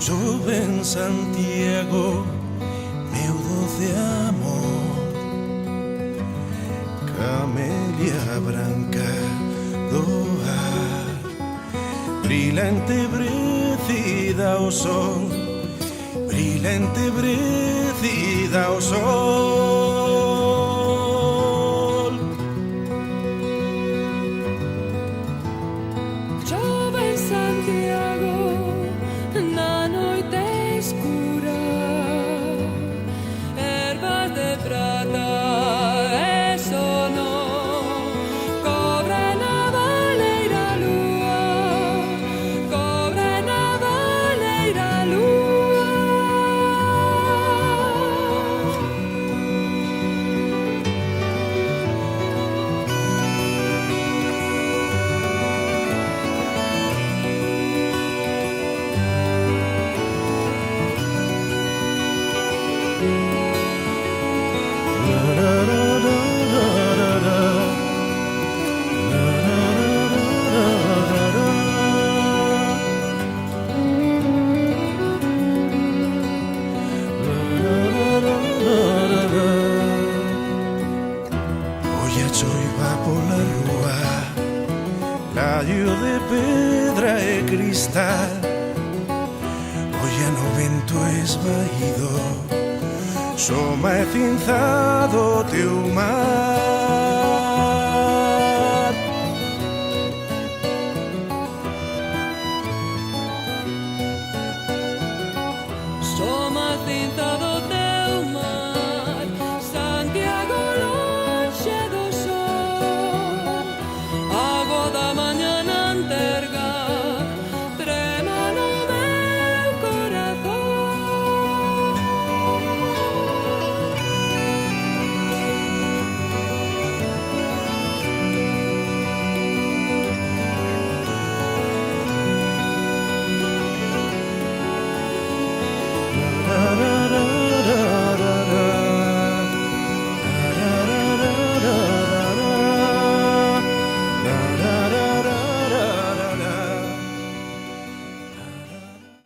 Chove en Santiago, meu doce amor. Camelia branca do ar, brilhante brecida ao sol, brilhante brecida ao sol. Chove en Santiago na noite escura, ervas de prata e sono cobre na valeira lúa, cobre na valeira lúa. Oye a choiva pola rúa, laio de pedra e cristal. Oye no vento esvaído, soma e cinzado teu mar.